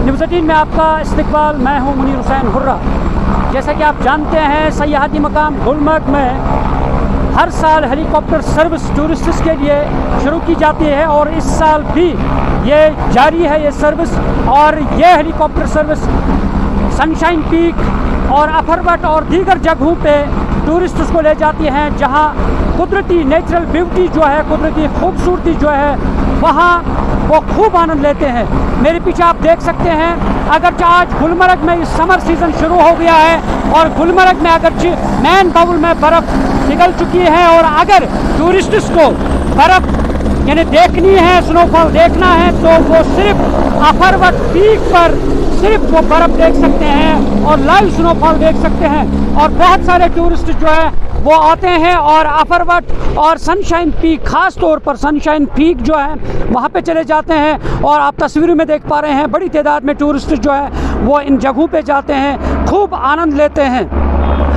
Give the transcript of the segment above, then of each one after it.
News 18 में आपका इस्तकबाल। मैं हूं मुनीर हुसैन हुर्रा। जैसा कि आप जानते हैं, सयाहती मकाम गुलमर्ग में हर साल हेलीकॉप्टर सर्विस टूरिस्ट्स के लिए शुरू की जाती है और इस साल भी ये जारी है ये सर्विस। और ये हेलीकॉप्टर सर्विस सनशाइन पीक और अफरवट और दीगर जगहों पे टूरिस्ट्स को ले जाती हैं, जहां कुदरती नेचुरल ब्यूटी जो है, कुदरती खूबसूरती जो है, वहाँ वो खूब आनंद लेते हैं। मेरे पीछे आप देख सकते हैं, अगरचे आज गुलमर्ग में इस समर सीज़न शुरू हो गया है और गुलमर्ग में अगरचे मैन बाउल में बर्फ़ निकल चुकी है और अगर टूरिस्ट्स को बर्फ़ यानी देखनी है, स्नोफॉल देखना है, तो वो सिर्फ अफरवट पीक पर सिर्फ वो बर्फ़ देख सकते हैं और लाइव स्नोफॉल देख सकते हैं। और बहुत सारे टूरिस्ट जो है वो आते हैं और अफरवट और सनशाइन पीक, ख़ास तौर पर सनशाइन पीक जो है वहाँ पे चले जाते हैं। और आप तस्वीरों में देख पा रहे हैं, बड़ी तादाद में टूरिस्ट जो है वो इन जगहों पे जाते हैं, खूब आनंद लेते हैं।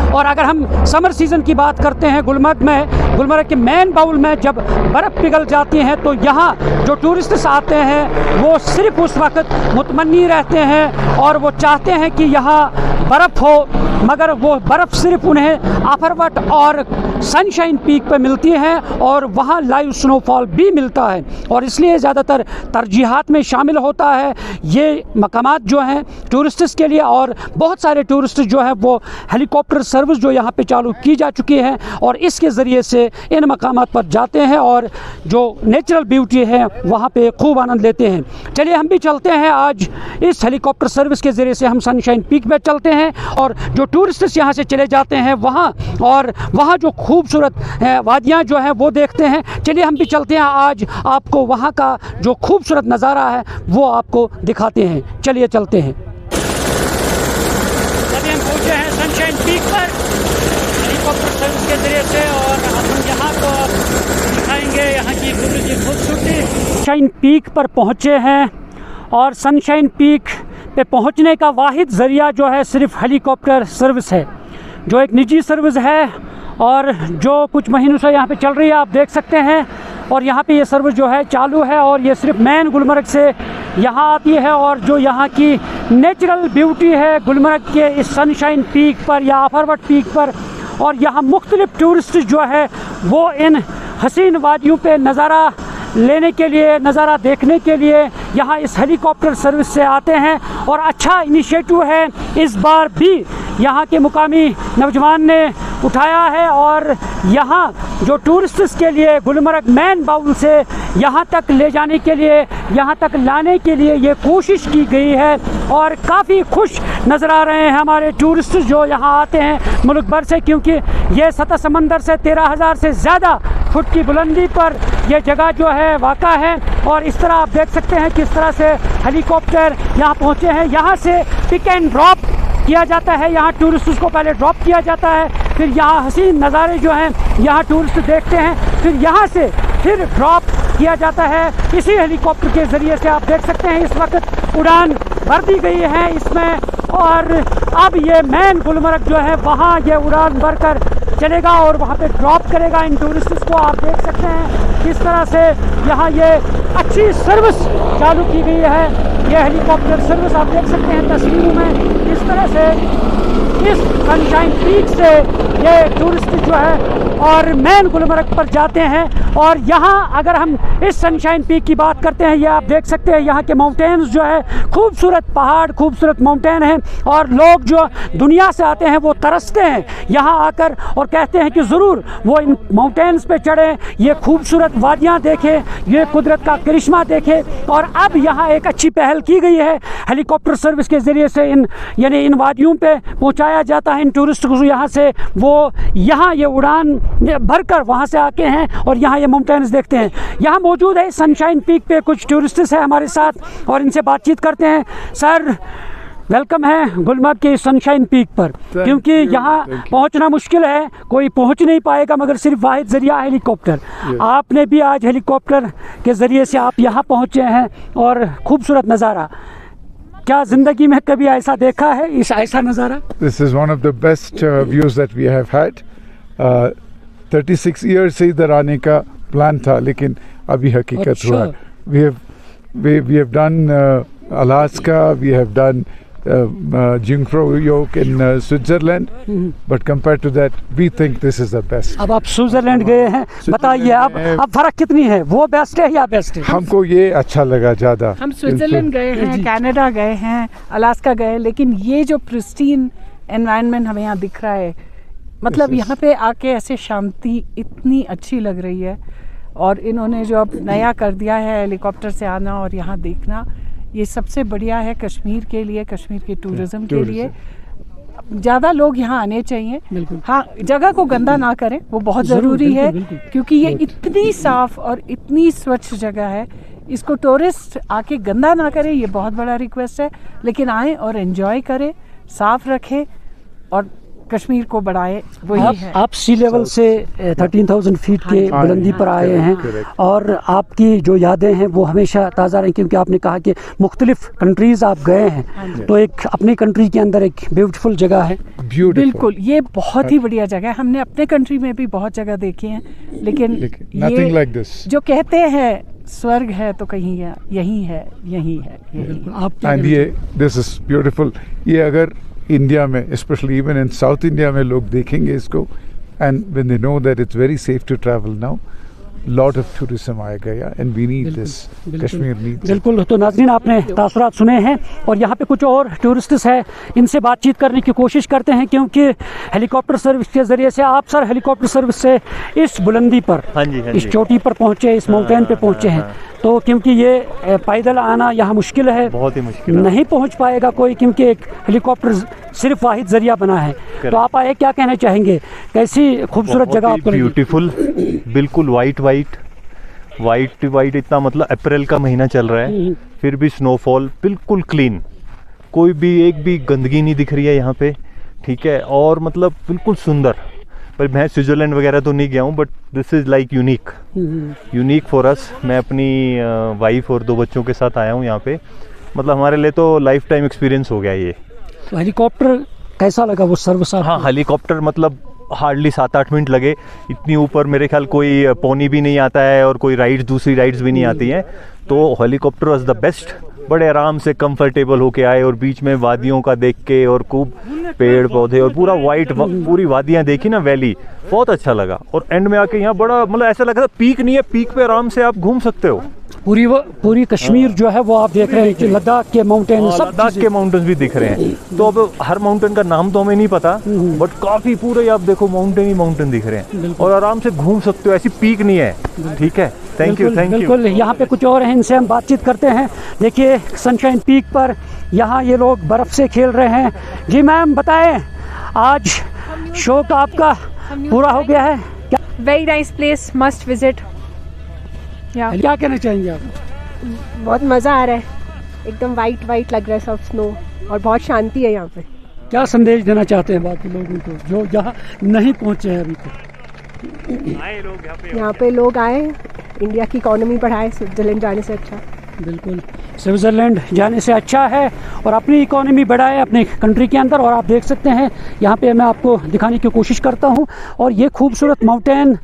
और अगर हम समर सीज़न की बात करते हैं, गुलमर्ग के मेन बाउल में जब बर्फ़ पिघल जाती है तो यहाँ जो टूरिस्ट्स आते हैं वो सिर्फ उस वक्त मुतमन्नी रहते हैं और वो चाहते हैं कि यहाँ बर्फ़ हो, मगर वो बर्फ़ सिर्फ उन्हें अफरवट और सनशाइन पीक पे मिलती है और वहाँ लाइव स्नोफॉल भी मिलता है। और इसलिए ज़्यादातर तरजीहात में शामिल होता है ये मकामात जो हैं टूरिस्ट्स के लिए। और बहुत सारे टूरिस्ट जो है वो हेलीकॉप्टर सर्विस जो यहाँ पे चालू की जा चुकी है और इसके ज़रिए से इन मकामात पर जाते हैं और जो नेचुरल ब्यूटी है वहाँ पे खूब आनंद लेते हैं। चलिए हम भी चलते हैं, आज इस हेलीकॉप्टर सर्विस के ज़रिए से हम सनशाइन पीक पे चलते हैं और जो टूरिस्ट्स यहाँ से चले जाते हैं वहाँ, और वहाँ जो खूबसूरत वादियाँ जो हैं वो देखते हैं। चलिए हम भी चलते हैं, आज आपको वहाँ का जो खूबसूरत नज़ारा है वो आपको दिखाते हैं। चलिए चलते हैं। अभी हम पहुँचे हैं सनशाइन पीक पर हेलीकॉप्टर सर्विस के ज़रिए से और हम यहाँ को दिखाएंगे यहाँ की कुदरती खूबसूरती। सनशाइन पीक पर पहुँचे हैं और सनशाइन पीक पे पहुँचने का वाहिद ज़रिया जो है सिर्फ हेलीकॉप्टर सर्विस है, जो एक निजी सर्विस है और जो कुछ महीनों से यहाँ पे चल रही है, आप देख सकते हैं। और यहाँ पे ये सर्विस जो है चालू है और ये सिर्फ मेन गुलमर्ग से यहाँ आती है। और जो यहाँ की नेचुरल ब्यूटी है गुलमर्ग के इस सनशाइन पीक पर या अफरवट पीक पर, और यहाँ मुख्तलिफ टूरिस्ट जो है वो इन हसीन वादियों पे नज़ारा लेने के लिए, नज़ारा देखने के लिए यहाँ इस हेलीकॉप्टर सर्विस से आते हैं। और अच्छा इनिशिएटिव है इस बार भी यहाँ के मुकामी नौजवान ने उठाया है और यहाँ जो टूरिस्ट्स के लिए गुलमर्ग मेन बाउल से यहाँ तक ले जाने के लिए, यहाँ तक लाने के लिए ये कोशिश की गई है। और काफ़ी खुश नज़र आ रहे हैं हमारे टूरिस्ट जो यहाँ आते हैं मुल्क भर से, क्योंकि ये सतह समंदर से 13,000 से ज़्यादा फुट की बुलंदी पर यह जगह जो है वाक़ा है। और इस तरह आप देख सकते हैं किस तरह से हेलीकॉप्टर यहाँ पहुँचे हैं। यहाँ से पिक एंड ड्रॉप किया जाता है, यहाँ टूरिस्ट को पहले ड्रॉप किया जाता है, फिर यहाँ हसीन नज़ारे जो हैं यहाँ टूरिस्ट देखते हैं, फिर यहाँ से फिर ड्रॉप किया जाता है इसी हेलीकॉप्टर के ज़रिए से। आप देख सकते हैं इस वक्त उड़ान भर दी गई है इसमें और अब ये मेन गुलमर्ग जो है वहाँ ये उड़ान भरकर चलेगा और वहाँ पे ड्रॉप करेगा इन टूरिस्ट्स को। आप देख सकते हैं किस तरह से यहाँ ये अच्छी सर्विस चालू की गई है। ये हेलीकॉप्टर सर्विस आप देख सकते हैं तस्वीरों में, इस तरह से इस सनशाइन पीक से ये टूरिस्ट जो है और मेन गुलमर्ग पर जाते हैं। और यहाँ अगर हम इस सनशाइन पीक की बात करते हैं, ये आप देख सकते हैं यहाँ के माउंटेन्स जो है, खूबसूरत पहाड़, खूबसूरत माउंटेन हैं और लोग जो दुनिया से आते हैं वो तरसते हैं यहाँ आकर और कहते हैं कि ज़रूर वो इन माउंटेन्स पे चढ़ें, ये खूबसूरत वादियाँ देखें, ये कुदरत का करिश्मा देखें। और अब यहाँ एक अच्छी पहल की गई है हेलीकॉप्टर सर्विस के ज़रिए से इन वादियों पे पहुँचाया जाता है इन टूरिस्ट को। यहाँ से वो यहाँ ये उड़ान भरकर वहाँ से आके हैं और यहाँ ये माउंटेन्स देखते हैं। यहाँ मौजूद है सनशाइन पीक पे कुछ टूरिस्ट्स हैं हमारे साथ और इनसे बातचीत करते हैं। सर, वेलकम है गुलमर्ग के सनशाइन पीक पर, क्योंकि यहाँ पहुँचना मुश्किल है, कोई पहुँच नहीं पाएगा मगर सिर्फ वाहिद ज़रिया हेलीकॉप्टर। आपने भी आज हेलीकॉप्टर के ज़रिए से आप यहाँ पहुँचे हैं और खूबसूरत नज़ारा, क्या ज़िंदगी में कभी ऐसा देखा है, ऐसा नज़ारा? This is one of the best views that we have had. 36 years से इधर आने का प्लान था लेकिन अभी हकीकत हुआ। We have done Alaska, we have done Jungfrau in Switzerland, but compared to that, we think this is the best. अब आप स्विट्जरलैंड गए हैं, बताइए अब फर्क कितनी है, वो बेस्ट है या बेस्ट है? हमको ये अच्छा लगा ज़्यादा। हम स्विट्जरलैंड गए हैं, कनाडा गए हैं, अलास्का गए, लेकिन ये जो प्रिस्टीन एनवायरनमेंट हमें यहाँ दिख रहा है, मतलब यहाँ पे आके ऐसे शांति इतनी अच्छी लग रही है। और इन्होंने जो अब नया कर दिया है हेलीकॉप्टर से आना और यहाँ देखना, ये सबसे बढ़िया है कश्मीर के लिए, कश्मीर के टूरिज्म के लिए। ज़्यादा लोग यहाँ आने चाहिए। हाँ, जगह को गंदा ना करें, वो बहुत ज़रूरी है, क्योंकि ये इतनी साफ़ और इतनी स्वच्छ जगह है। इसको टूरिस्ट आके गंदा ना करें, ये बहुत बड़ा रिक्वेस्ट है, लेकिन आएँ और एंजॉय करें, साफ़ रखें और कश्मीर को बढ़ाए। वही है। आप सी लेवल से 13,000 फीट के बुलंदी पर आए हैं और आपकी जो यादें हैं वो हमेशा ताज़ा रहें, क्योंकि आपने कहा कि मुख्तलिफ कंट्रीज़ आप गए हैं, तो एक अपनी कंट्री के अंदर एक ब्यूटीफुल जगह है। बिल्कुल, ये बहुत ही बढ़िया जगह है। हमने अपने कंट्री में भी बहुत जगह देखी हैं, लेकिन nothing like this. जो कहते हैं स्वर्ग है तो कहीं यही है, यही है। एंड ये दिस इज ब्यूटीफुल। ये अगर इंडिया में, specially even in south India में लोग देखेंगे इसको, and when they know that it's very safe to travel now, lot of tourism आएगा या, and we need this, Kashmir needs. बिल्कुल। तो नाज़रीन, आपने तासुरात सुने हैं और यहाँ पे कुछ और टूरिस्ट्स हैं, इनसे बातचीत करने की कोशिश करते हैं, क्योंकि हेलीकॉप्टर सर्विस के ज़रिए से आप सर हेलीकॉप्टर सर्विस से इस बुलंदी पर, इस चोटी पर पहुँचे, इस माउंटेन पे पहुँचे हैं, तो क्योंकि ये पैदल आना यहाँ मुश्किल है, बहुत ही मुश्किल है, नहीं पहुँच पाएगा कोई, क्योंकि एक हेलीकॉप्टर सिर्फ वाहिद जरिया बना है। तो आप आए, क्या कहना चाहेंगे, कैसी खूबसूरत जगह आपको? ब्यूटीफुल, बिल्कुल वाइट, इतना मतलब अप्रैल का महीना चल रहा है, फिर भी स्नोफॉल बिल्कुल क्लीन, कोई भी एक भी गंदगी नहीं दिख रही है यहाँ पे, ठीक है, और मतलब बिल्कुल सुंदर। पर मैं स्विट्जरलैंड वगैरह तो नहीं गया हूँ, but this is like unique for us. मैं अपनी वाइफ और 2 बच्चों के साथ आया हूँ यहाँ पे, मतलब हमारे लिए तो लाइफ टाइम एक्सपीरियंस हो गया ये। तो हेलीकॉप्टर कैसा लगा वो सर्विस? हाँ, हेलीकॉप्टर मतलब हार्डली 7-8 मिनट लगे, इतनी ऊपर मेरे ख्याल कोई पोनी भी नहीं आता है और कोई दूसरी राइड्स भी नहीं आती हैं, तो हेलीकॉप्टर वॉज द बेस्ट। बड़े आराम से कंफर्टेबल होके आए और बीच में वादियों का देख के और खूब पेड़ पौधे और पूरा वाइट, पूरी वादियाँ देखी ना, वैली, बहुत अच्छा लगा। और एंड में आके यहाँ बड़ा मतलब ऐसा लगा था पीक नहीं है, पीक पे आराम से आप घूम सकते हो। पूरी कश्मीर जो है वो आप देख रहे हैं कि लद्दाख के माउंटेन, सब लद्दाख के माउंटेन्स भी दिख रहे हैं। तो अब हर माउंटेन का नाम तो हमें नहीं पता, बट काफी पूरे आप देखो माउंटेन ही माउंटेन दिख रहे हैं और आराम से घूम सकते हो, ऐसी पीक नहीं है। ठीक है, थैंक यू। बिल्कुल। यहाँ पे कुछ और हैं, इनसे हम बातचीत करते हैं। देखिए सनशाइन पीक पर यहाँ ये लोग बर्फ से खेल रहे हैं। जी मैम, बताएं, आज शौक आपका पूरा हो गया है? Very nice place, must visit. क्या कहना चाहेंगे आप? बहुत मज़ा आ रहा है, एकदम वाइट लग रहा है सब स्नो, और बहुत शांति है यहाँ पे। क्या संदेश देना चाहते हैं बाकी लोगों को जो यहाँ नहीं पहुँचे हैं अभी तक? यहाँ पे लोग आए, इंडिया की इकोनॉमी बढ़ाए, स्विट्जरलैंड जाने से अच्छा। बिल्कुल, स्विट्ज़रलैंड जाने से अच्छा है और अपनी इकोनॉमी बढ़ाए अपने कंट्री के अंदर। और आप देख सकते हैं यहाँ पे मैं आपको दिखाने की कोशिश करता हूँ, और ये खूबसूरत माउंटेन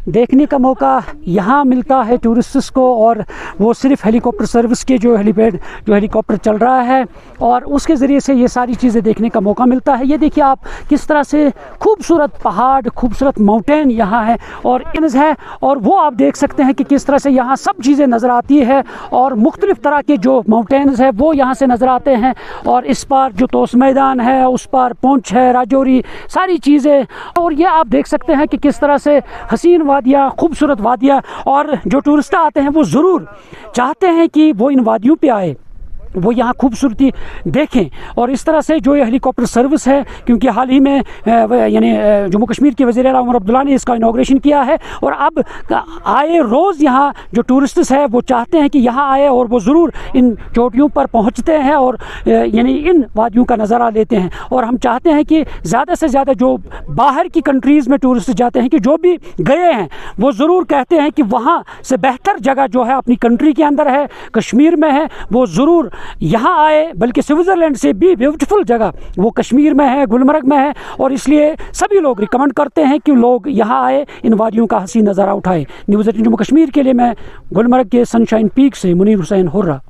देखने का मौका यहाँ मिलता है टूरिस्ट्स को, और वो सिर्फ हेलीकॉप्टर सर्विस के जो हेलीकॉप्टर चल रहा है और उसके ज़रिए से ये सारी चीज़ें देखने का मौका मिलता है। ये देखिए आप किस तरह से खूबसूरत पहाड़, खूबसूरत माउंटेन यहाँ है और है, और वो आप देख सकते हैं कि किस तरह से यहाँ सब चीज़ें नज़र आती है और मुख्तलिफ़ तरह के जो माउंटेन्स है वो यहाँ से नज़र आते हैं। और इस पार जो तोस मैदान है, उस पार पुंछ है, राजौरी, सारी चीज़ें, और ये आप देख सकते हैं कि किस तरह से हसीन वादियाँ, खूबसूरत वादियाँ, और जो टूरिस्ट आते हैं वो ज़रूर चाहते हैं कि वो इन वादियों पे आए, वो यहाँ खूबसूरती देखें। और इस तरह से जो ये हेलीकॉप्टर सर्विस है, क्योंकि हाल ही में यानी जम्मू कश्मीर के वज़ीर आला उमर अब्दुल्ला ने इसका इनॉग्रेशन किया है, और अब आए रोज़ यहाँ जो टूरिस्ट्स है वो चाहते हैं कि यहाँ आए और वो ज़रूर इन चोटियों पर पहुँचते हैं और यानी इन वादियों का नज़ारा लेते हैं। और हम चाहते हैं कि ज़्यादा से ज़्यादा जो बाहर की कंट्रीज़ में टूरिस्ट जाते हैं, कि जो भी गए हैं वो ज़रूर कहते हैं कि वहाँ से बेहतर जगह जो है अपनी कंट्री के अंदर है, कश्मीर में है, वो ज़रूर यहाँ आए। बल्कि स्विट्ज़रलैंड से भी ब्यूटीफुल जगह वो कश्मीर में है, गुलमर्ग में है, और इसलिए सभी लोग रिकमेंड करते हैं कि लोग यहाँ आए, इन वादियों का हसीन नज़ारा उठाए। न्यूज़ 18 जम्मू कश्मीर के लिए मैं गुलमर्ग के सनशाइन पीक से मुनीर हुसैन हुर्रा।